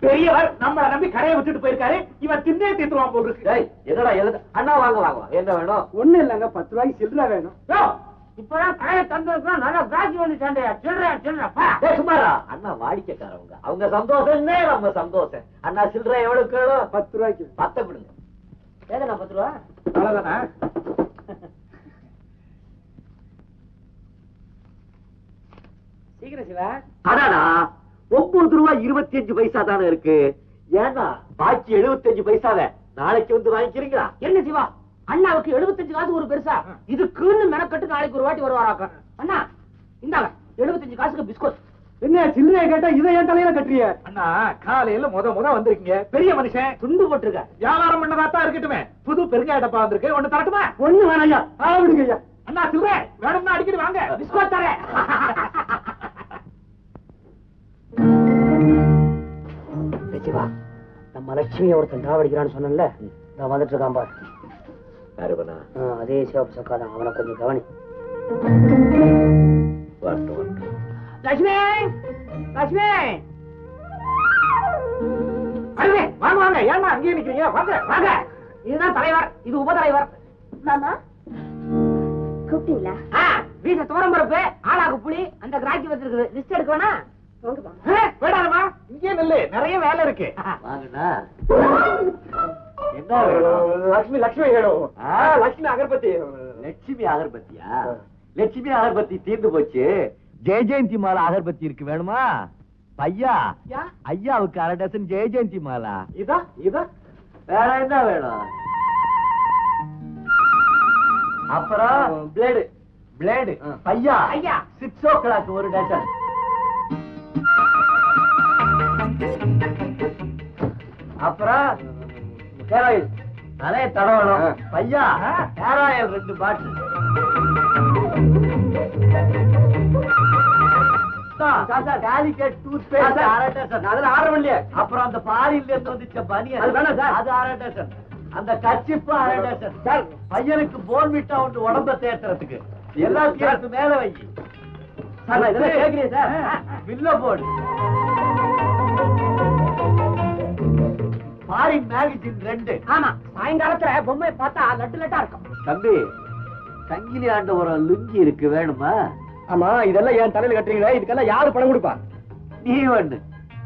பெரியவர் நம்மளை நம்பி கடையை விட்டுட்டு போயிருக்காரு. இவன் தின்னே தீத்துருவான் போல் இருக்கு. என்னடா அண்ணா வாங்க வாங்க. என்ன வேணும்? ஒண்ணு இல்லங்க, 10 ரூபாய்க்கு சில்லற வேணும். இப்பதான் கடையை தந்திருக்கோம். நல்லா காட்சி வந்து சண்டையா சில்லற சுமாரா. அண்ணா வாடிக்கைக்காரவங்க, அவங்க சந்தோஷம் நம்ம சந்தோஷம். அண்ணா சில்லற எவ்வளவு கேளோ? 10 ரூபாய்க்கு. 10 கொடுங்க. ஏதா 10 ரூபா? அவ்வளவுதானா? சீக்கிரம் சிவா. அடாடா 9 ரூபாய் 25 பைசா தானே இருக்கு. ஏன்னா பாக்கி 75 பைசாவை நாளைக்கு வந்து வாங்கிக்கிறீங்களா? என்ன சிவா, அண்ணாவுக்கு 75 காசு ஒரு பெருசா? இதுக்குன்னு மெனக்கட்டு நாளைக்கு ஒரு வாட்டி வருவாராக்க. அண்ணா இந்தாங்க 75 காசுக்கு பிஸ்கட். என்ன சில்லறைய கேட்டா இதை என் தலையில கட்டுறிய? அண்ணா காலையில முத வந்திருக்கீங்க. பெரிய மனுஷன் துண்டு போட்டிருக்க. வியாபாரம் பண்ணதாத்தான் இருக்கட்டுமே. புது பெருங்காய டப்பா வந்திருக்கு. ஒண்ணு தரட்டுமா? ஒண்ணு வேணாம் ஐயா, விடுங்க ஐயா. அண்ணா சில்லறை வேணும்னா அடிக்கடி வாங்க, பிஸ்கட் தரேன். சிவா, நம்ம லட்சுமி ஒருத்தன் தாவடிக்கிறான்னு சொன்னல, நான் வந்துட்டு இருக்கான் பாரு. யாருவனா? அதே சிவப்பு சக்காதான். அவனை கொஞ்சம் கவனி. லட்சுமி லட்சுமி வாங்க வாங்க. ஏன்னா அங்கேயே நிக்கிறீங்க? வாங்க வாங்க. இதுதான் தலைவர், இது உபதலைவர். மாமா கூப்பிட்டீங்களா? வீச தோரம் பருப்பு, ஆளாக்கு புளி, அந்த கிராக்கி வச்சிருக்குது. லிஸ்ட் எடுக்க வேணா? வேடாதமா, இங்கே நெல்லு, நிறைய வேலை இருக்கு. வாங்கண்ணா. என்ன வேணும்? லட்சுமி வேணும். லட்சுமி அகர்பத்தி. லட்சுமி அகர்பத்தியா? லட்சுமி அகர்பத்தி தீர்ந்து போச்சு. ஜெயஜெயந்தி மாலா அகர்பத்தி இருக்கு, வேணுமா? பையா ஐயாவுக்கு 1/2 டசன் ஜெயஜெயந்தி மாலா. இதா வேற என்ன வேணும்? அப்புறம் பிளேடு பையா 6 o'clock 1 டசன். அப்புறம் ஹேர் ஆயில் நிறைய தடவணும். பையா hair oil 2 bottle. Calicut toothpaste 1/2 dozen. அதுல ஆர்டர் பண்ணலையே. அப்புறம் அந்த பாரில இருந்து வந்துச்ச பனியன், அது வேணாம் சார், அது 1/2 டசன். அந்த கச்சிப்பு 1/2 டசன். சார் பையனுக்கு போன்விட்டா ஒன்று உடம்ப தேத்துறதுக்கு. எல்லாத்தையும் மேல வை சார். நான் இதெல்லாம் கேட்கிறேன் சார். பில்ல போடு. Foreign magazine 2. ஆமா, சாயங்காலத்துல பொம்மை பார்த்தா லட்டு லட்டா இருக்கும். தம்பி, சங்கிலி ஆண்ட ஒரு லுங்கி இருக்கு, வேணுமா? ஆமா, இதெல்லாம் என் தலையில கட்டுறீங்களா? இதுக்கெல்லாம் யாரு பணம் கொடுப்பா? நீ ஒண்ணு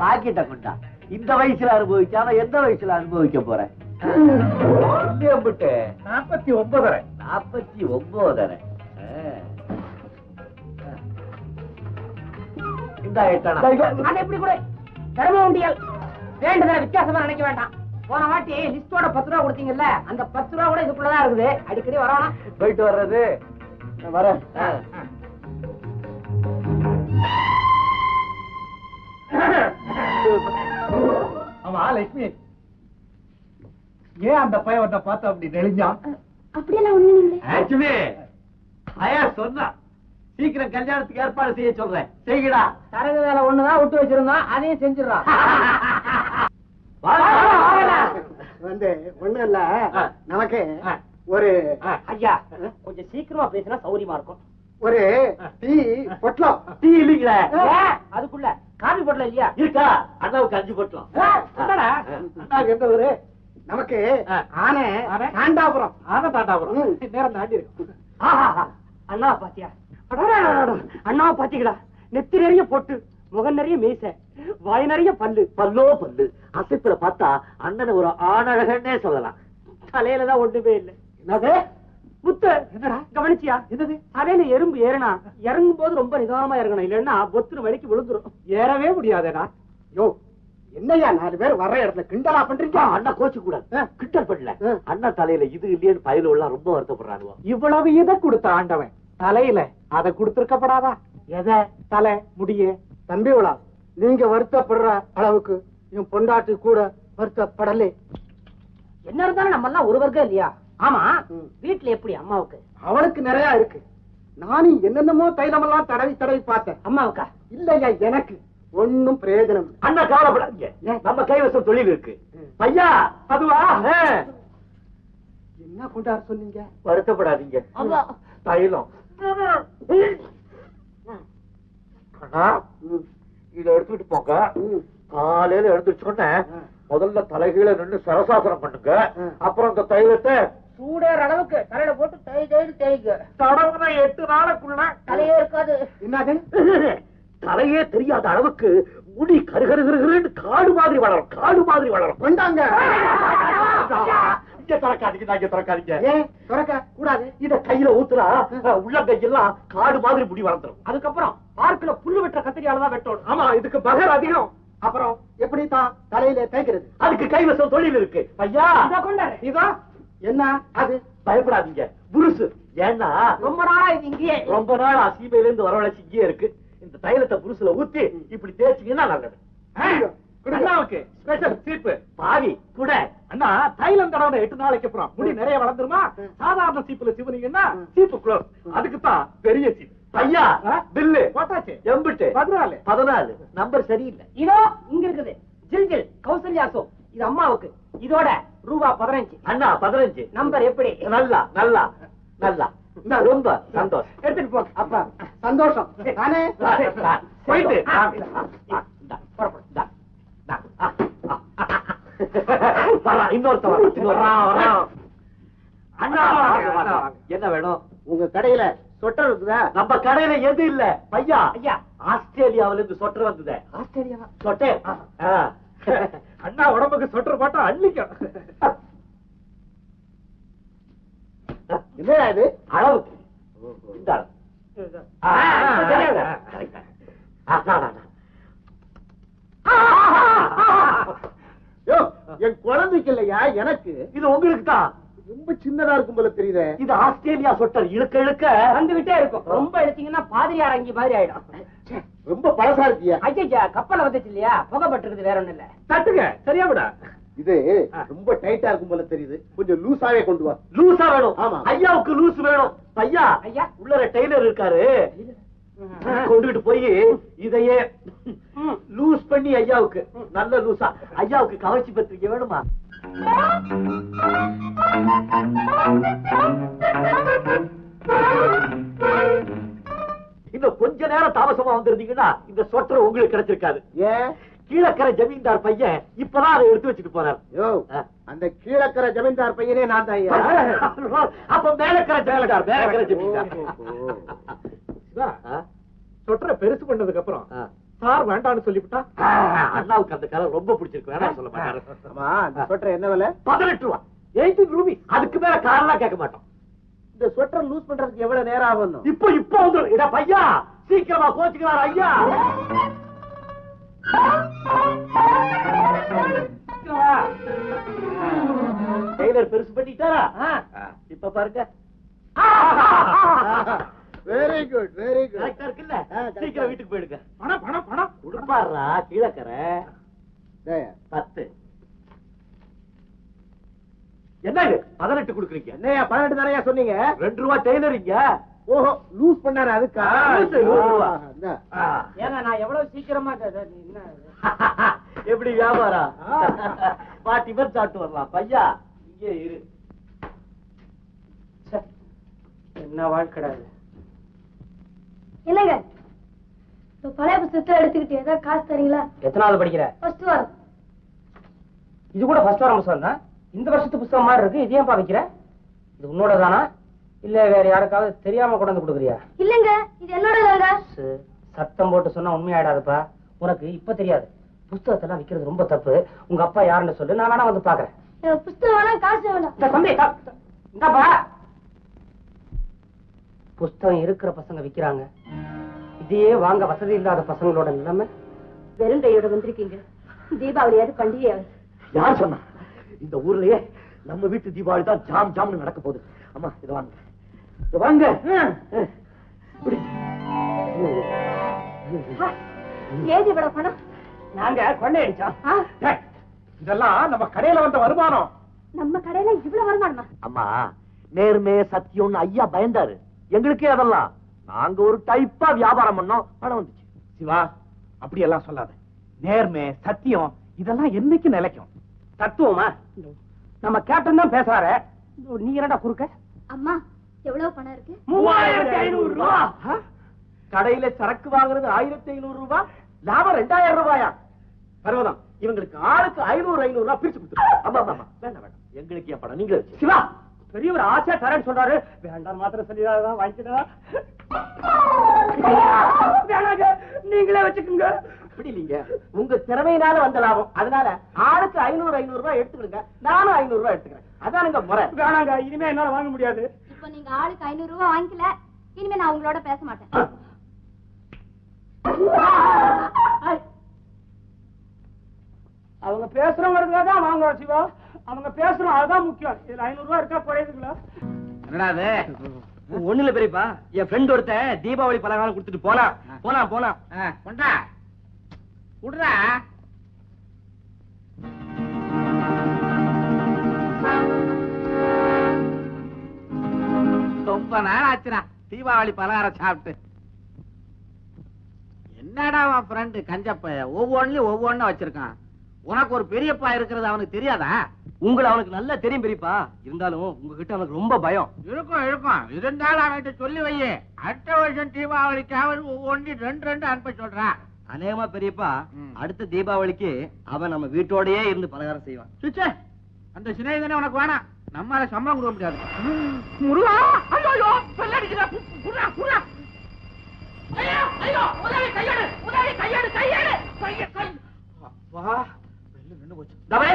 பாக்கிட்ட கொண்டா. இந்த வயசுல அனுபவிக்காம எந்த வயசுல அனுபவிக்க போறேன்? 49. 49. இந்த எட்டணா. அது எப்படி கூட தர்ம உண்டியல் வேண்டதுல வித்தியாசமா நினைக்க வேண்டாம். போன வாட்டி லிஸ்டோட 10 ரூபா கொடுத்தீங்கல்ல, அந்த 10 ரூபா கூட இதுக்குள்ளதான் இருக்குது. அடிக்கடி வரணும். போயிட்டு வர்றது. வரேன். ஆமா லட்சுமி, ஏன் அந்த பையன் பார்த்து அப்படி நெளிஞ்சான்? அப்படியெல்லாம் ஒண்ணு இல்லை. லட்சுமி ஐயா சொன்னா சீக்கிரம் கல்யாணத்துக்கு ஏற்பாடு செய்ய சொல்றேன். செய்யடா. தரகு வேலை ஒண்ணுதான் விட்டு வச்சிருந்தோம், அதையும் செஞ்சிடறோம். வந்து ஒண்ணும் இல்ல, நமக்கு ஒரு ஐயா கொஞ்சம் சீக்கிரமா பேசினா சௌரியமா இருக்கும். ஒரு டீ பொட்டலம். டீ இல்லீங்களே, அதுக்குள்ள காபி பொட்டலம் இல்லையா? இருக்கா? அண்ணாவுக்கு 5 பொட்டலம். அண்ணாவுக்கு எந்த ஊரு? நமக்கு ஆனை தாண்டாபுரம். நேரம் தாண்டி இருக்கு. அண்ணா பாத்தியா? அண்ணாவை பாத்தீங்களா? நெத்தி நிறைய பொட்டு, முகம் நிறைய மீசை, வாய் நிறைய பல்லு. பல்லோ பல்லு. அசைப்புல பார்த்தா அண்ணனை ஒரு ஆணழகன்னே சொல்லலாம். தலையிலதான் ஒண்ணுமே இல்லை. என்னது முத்து? கவனிச்சியா? என்னது? தலையில எறும்பு ஏறினா இறங்கும் போது ரொம்ப நிதானமா இறங்கணும், இல்லன்னா பொத்துரு வலிக்கு விழுந்துரும். ஏறவே முடியாதேடா. யோ, என்னையா 4 பேர் வர்ற இடத்துல கிண்டலா பண்றீங்க? அண்ணா கோச்சு கூட கிண்டல் பண்ணல. அண்ணா தலையில இது இல்லையேன்னு பயல எல்லாம் ரொம்ப வருத்தப்படுறாங்க. இவ்வளவு இதை கொடுத்த ஆண்டவன் தலையில அதை கொடுத்திருக்கப்படாதா? எதை? தலை முடிய. தம்பி விழா, நீங்க வருத்தப்படுற அளவுக்கு என் பொண்டாட்டி கூட வருத்தப்படலே. என்ன இருந்தாலும் நம்ம எல்லாம் ஒரு வர்க்கம் இல்லையா? ஆமா, வீட்டுல எப்படி அம்மாவுக்கு? அவளுக்கு நிறைய இருக்கு. நானும் என்னென்னமோ தைலமெல்லாம் தடவி பார்த்தேன். அம்மாவுக்கா? இல்லையா, எனக்கு ஒன்னும் பிரயோஜனம். அண்ணா கவலைப்படாதீங்க, நம்ம கைவசம் தொழில் இருக்கு. ஐயா அதுவா? என்ன கொண்டாட சொன்னீங்க? வருத்தப்படாதீங்க, தைலம். இதை எடுத்துக்கிட்டு போங்க. காலையில எழுந்திரிச்ச உடனே முதல்ல தலைகீழ நின்று சரசாசனம் பண்ணுங்க. அப்புறம் இந்த தைலத்தை சூடேற அளவுக்கு தலையில போட்டு தேய்க்கு. தடவுன 8 நாளுக்குள்ள தலையே இருக்காது. என்னது? தலையே தெரியாத அளவுக்கு முடி கருகருன்னு காடு மாதிரி வளரும். காடு மாதிரி வளரும். கொண்டாங்க. இங்க திறக்காதீங்க, இங்க திறக்காதீங்க. ஏன் திறக்க கூடாது? இத கையில ஊத்துனா உள்ளங்கையெல்லாம் காடு மாதிரி முடி வளர்ந்துரும். அதுக்கப்புறம் பார்க்கல புல்லு வெட்டுற கத்திரியால தான் வெட்டணும். ஆமா, இதுக்கு பகர் அதிகம். அப்புறம் எப்படி தான் தலையில தேய்க்கிறது? அதுக்கு கைவசம் தொழில் இருக்கு. ஐயா இத கொண்டாரு. இதோ என்ன அது? பயப்படாதீங்க, புருசு. ஏன்னா ரொம்ப நாளா இது இங்கேயே. ரொம்ப நாள் சீமையில இருந்து வரவழைச்சு இங்கே இருக்கு. இந்த தைலத்தை புருசுல ஊத்தி இப்படி தேய்ச்சிங்கன்னா நல்லது. அண்ணாவுக்கு ஸ்பெஷல் சீப்பு பாவி கூட. அண்ணா தைலம் தடவை 8 நாளைக்கு அப்புறம் முடி நிறைய வளர்ந்துருமா? சாதாரண சீப்புல சிவனீங்கன்னா சீப்பு க்ளோஸ். அதுக்கு தான் பெரிய சீப்பு. ஐயா பில்லு போட்டாச்சு. எம்பிட்டு 14 நம்பர் சரியில்லை. இதோ இங்க இருக்குது ஜில் ஜில் கௌசல்யா சோப். இது அம்மாவுக்கு. இதோட ரூபா 15. அண்ணா 15 நம்பர் எப்படி? நல்லா நல்லா நல்லா. ரொம்ப சந்தோஷம். எடுத்துட்டு போ. அப்ப சந்தோஷம் நானே. போயிட்டு என்ன வேணும்? உங்க கடையில சொட்டர் இருக்குதா? நம்ம கடையில எது இல்ல பையா. ஐயா ஆஸ்திரேலியாவில இருந்து சொட்டர் வந்தது. ஆஸ்திரேலியாவா? சொட்டர். அண்ணா உடம்புக்கு சொட்டர் போட்டா அள்ளிக்கும். என்னடா இது? அளவுக்கு இந்த அளவு. யோ, என் குழந்தைக்கு இல்லையா, எனக்கு. இது உங்களுக்கு தான். ரொம்ப சின்னதா இருக்கும் போல தெரியுதே. இது ஆஸ்திரேலியா சொட்டர். இழுக்க இழுக்க வந்துகிட்டே இருக்கும். ரொம்ப எடுத்தீங்கன்னா பாதிரியார் அங்கி மாதிரி ஆயிடும். ரொம்ப பழசா இருக்கியா? ஐயா கப்பல வந்துச்சு இல்லையா, புகைப்பட்டிருக்குது, வேற ஒண்ணு இல்ல. தட்டுங்க, சரியா விட. இது ரொம்ப டைட்டா இருக்கும் போல தெரியுது. கொஞ்சம் லூசாவே கொண்டு வா. லூசா வேணும். ஆமா. ஐயாவுக்கு லூஸ் வேணும். ஐயா ஐயா உள்ளர டெய்லர் இருக்காரு, கொண்டுகிட்டு போய் இதையே லூஸ் பண்ணி ஐயாவுக்கு நல்ல லூசா. ஐயாவுக்கு கவர்ச்சி பத்திரிக்கை வேணுமா? இன்னும் கொஞ்ச நேரம் தாமசமா வந்திருந்தீங்கன்னா இந்த சொட்டர் உங்களுக்கு கிடைச்சிருக்காது. ஏன்? கீழக்கரை ஜமீன்தார் பையன் இப்பதான் அதை எடுத்து வச்சுட்டு போறாரு. யோ, அந்த கீழக்கரை ஜமீன்தார் பையனே நான் தான். அப்ப மேலக்கரை ஜமீன்தார். மேலக்கரை ஜமீன்தார் சொட்டரை பெருசு பண்ணதுக்கு அப்புறம் சார் வேண்டாம்னு சொல்லிவிட்டா அண்ணாவுக்கு அந்த கலர் ரொம்ப பிடிச்சிருக்கு. வேணாம் சொல்ல மாட்டாரு. ஆமா, இந்த ஸ்வெட்டர் என்ன விலை? 18 ரூபா. 18 ரூபி. அதுக்கு மேல காரெல்லாம் கேட்க மாட்டோம். இந்த ஸ்வெட்டர் லூஸ் பண்றதுக்கு எவ்வளவு நேரம் ஆகும்? இப்போ வந்து இட பையா சீக்கிரமா கோச்சுக்கிறார் ஐயா. டெய்லர் பெருசு பண்ணிட்டாரா? இப்ப பாருங்க. Very good, very good. கரெக்டா இருக்குல்ல? சீக்கிரம் வீட்டுக்கு போயிடுங்க. பணம் பணம் பணம் கொடுப்பாரா கீழக்கரை 10. என்ன இது 18 கொடுக்குறீங்க? என்னையா 18 தானே சொன்னீங்க? 2 ரூபா டெய்லரிங்க. ஓஹோ, லூஸ் பண்ணாரு அதுக்கா? ஏங்க நான் எவ்வளவு சீக்கிரமா என்ன எப்படி வியாபாரம்? பாட்டி பேர் சாப்பிட்டு வரலாம். பையா இங்கே இரு. என்ன வாழ்க்கை இல்லைங்க, இப்ப பழைய புத்தகத்தை எடுத்துக்கிட்டு ஏதாவது காசு தரீங்களா? எத்தனாவது படிக்கிற? ஃபர்ஸ்ட் வாரம். இது கூட ஃபர்ஸ்ட் வாரம் புத்தகம் தான். இந்த வருஷத்து புத்தகம் மாதிரி இருக்கு. இது ஏன் பாவிக்கிற? இது உன்னோட தானா இல்ல வேற யாருக்காவது தெரியாம கொண்டு கொடுக்குறியா? இல்லங்க, இது என்னோட இல்லங்க. சத்தம் போட்டு சொன்னா உண்மையாயிடாதுப்பா. உனக்கு இப்ப தெரியாது. புத்தகத்தெல்லாம் விக்கிறது ரொம்ப தப்பு. உங்க அப்பா யாருன்னு சொல்லு, நான் வேணா வந்து பாக்குறேன். புத்தகம் வேணாம், காசு வேண்டாம். தம்பி இந்தாப்பா. புஸ்தகம் இருக்கிற பசங்க விக்கிறாங்க. இதையே வாங்க வசதி இல்லாத பசங்களோட நிலைமை. வெறும் கையோட வந்திருக்கீங்க. தீபாவளியாவது பண்டிகை. யார் சொன்னா? இந்த ஊர்லயே நம்ம வீட்டு தீபாவளி தான் ஜாம் ஜாம்னு நடக்க போகுது. அம்மா இத வாங்க, இத வாங்க. ஏது இவ்வளவு பணம்? நாங்க கொள்ளையடிச்சோம். இதெல்லாம் நம்ம கடையில வந்த வருமானம். நம்ம கடையில இவ்வளவு வருமானமா? அம்மா நேர்மே சத்தியம்னு ஐயா பயந்தாரு. எங்களுக்கே அதெல்லாம் நாங்க ஒரு டைப்பா வியாபாரம் பண்ணோம், பணம் வந்துச்சு. சிவா, அப்படி எல்லாம் சொல்லாத. நேர்மை சத்தியம் இதெல்லாம் என்னைக்கு நிலைக்கும்? தத்துவமா? நம்ம கேப்டன் தான் பேசுறாரு. நீ என்னடா குறுக்க? அம்மா, எவ்வளவு பணம் இருக்கு? 3500 ரூபாய். கடையில சரக்கு வாங்குறது 1500 ரூபாய், லாபம் 2000 ரூபாயா? பரவாயில்ல, இவங்களுக்கு ஆளுக்கு 500 ரூபாய் பிரிச்சு கொடுத்துரு. ஆமா ஆமா வேண்டாம் வேண்டாம், எங்களுக்கு ஏன் படம், நீங்க சிவா பெரியவர் ஆசையா தரேன்னு சொல்றாரு. வேண்டாம் மாத்திரம் சொல்லிதான் வாங்கிக்கிட்டா. வேணாங்க, நீங்களே வச்சுக்கோங்க. அப்படி இல்லைங்க, உங்க திறமையினால வந்த லாபம், அதனால ஆளுக்கு 500 ரூபாய் எடுத்துக்கிடுங்க, நானும் 500 ரூபாய் எடுத்துக்கிறேன். அதானுங்க முறை. வேணாங்க, இனிமே என்னால வாங்க முடியாது. இப்ப நீங்க ஆளுக்கு 500 ரூபாய் வாங்கிக்கல, இனிமே நான் உங்களோட பேச மாட்டேன். அவங்க பேசுறவங்க தான் வாங்க சிவா, அவங்க பேசுறோம், அதுதான் முக்கியம். இதுல 500 ரூபாய் இருக்கா குறையுதுங்களா? என்னடா ஒண்ணு இல்ல பெரியப்பா, என் ஃப்ரெண்ட் ஒருத்தன் தீபாவளி பலகாரம் கொடுத்துட்டு போனா கொண்டா விடுறா. ரொம்ப நாள் ஆச்சுடா தீபாவளி பலகாரம் சாப்பிட்டு. என்னடா அவன் ஃப்ரெண்டு கஞ்சப்ப ஒவ்வொன்னுலயும் ஒவ்வொன்னு வச்சிருக்கான். உனக்கு ஒரு பெரியப்பா இருக்கிறது அவனுக்கு தெரியாதா? உங்களை அவனுக்கு நல்லா தெரியும் பெரியப்பா, இருந்தாலும் உங்ககிட்ட அவனுக்கு ரொம்ப பயம். இருக்கும் இருந்தாலும் அவன்கிட்ட சொல்லி வையே, அடுத்த வருஷம் தீபாவளிக்காவது ஒவ்வொன்று 2 அனுப்ப சொல்றான். அநேகமா பெரியப்பா அடுத்த தீபாவளிக்கு அவன் நம்ம வீட்டோடயே இருந்து பலகாரம் செய்வான். சுச்சே, அந்த சிநேகிதனே உனக்கு வேணாம், நம்மால சம்பளம் கொடுக்க முடியாது. முருகா, ஐயோ பெல்லடிக்குதா, குறா குறா. ஐயோ உதவி கையெடு, வா வெள்ள நின்னு போச்சு. தவறே,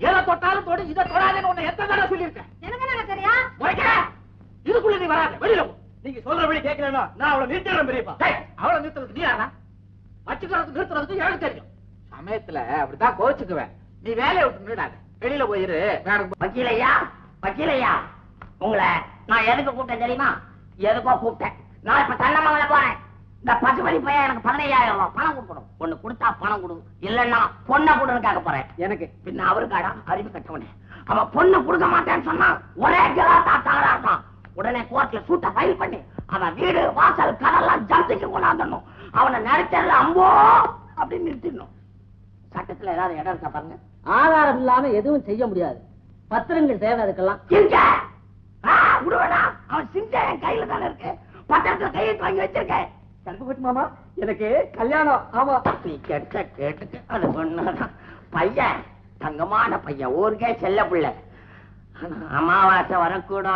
எதை தொட்டாலும் தொடு, இதை தொடாதேன்னு உன்னை எத்தனை தடவை சொல்லியிருக்கேன். எனக்கு தெரியா? முறைக்கிற, இதுக்குள்ள நீ வராத, வெளியில போ. நீங்க சொல்றபடி கேட்கலன்னா நான் அவளை நிறுத்திடுறேன் பெரியப்பா. அவளை நிறுத்துறதுக்கு நீ யாரா? வச்சுக்கிறதுக்கு நிறுத்துறதுக்கு எனக்கு தெரியும். சமயத்துல அப்படித்தான் கோச்சுக்குவேன். நீ வேலையை விட்டு நிடாத, வெளியில போயிரு. வக்கீலையா, உங்களை நான் எதுக்கு கூப்பிட்டேன் தெரியுமா? எதுக்கோ கூப்பிட்டேன். நான் இப்ப தள்ளமங்கல போறேன். இந்த பசுபதி பையன் எனக்கு 15000 ரூபாய் பணம் கொடுக்கணும். ஒண்ணு கொடுத்தா பணம் கொடு, இல்லன்னா பொண்ணை கொடுன்னு கேட்க போறேன். எனக்கு பின்ன அவருக்காடா அறிவு கட்டவனே, அவன் பொண்ணு கொடுக்க மாட்டேன்னு சொன்னா ஒரே தகரா இருக்கான். உடனே கோர்ட்ல சூட்டை ஃபைல் பண்ணி அவன் வீடு வாசல் கடலாம் ஜப்திக்கு கொண்டாந்துடணும். அவனை நினைச்சல அம்போ அப்படின்னு நிறுத்திடணும். சட்டத்துல ஏதாவது இடம் இருக்கா பாருங்க. ஆதாரம் இல்லாம எதுவும் செய்ய முடியாது. பத்திரங்கள் தேவை அதுக்கெல்லாம். இருக்க விடுவேனா? அவன் சிங்க என் கையில தானே இருக்கு. பத்திரத்துல கையெழுத்து வாங்கி வச்சிருக்கேன். கருப்புப்பட்டி மாமா, எனக்கு கல்யாணம். ஆமா, நீ கேட்டுக்க அது ஒண்ணுதான். பையன் தங்கமான பையன், ஊருக்கே செல்ல பிள்ளை. அமாவாசை வரக்கூடாது.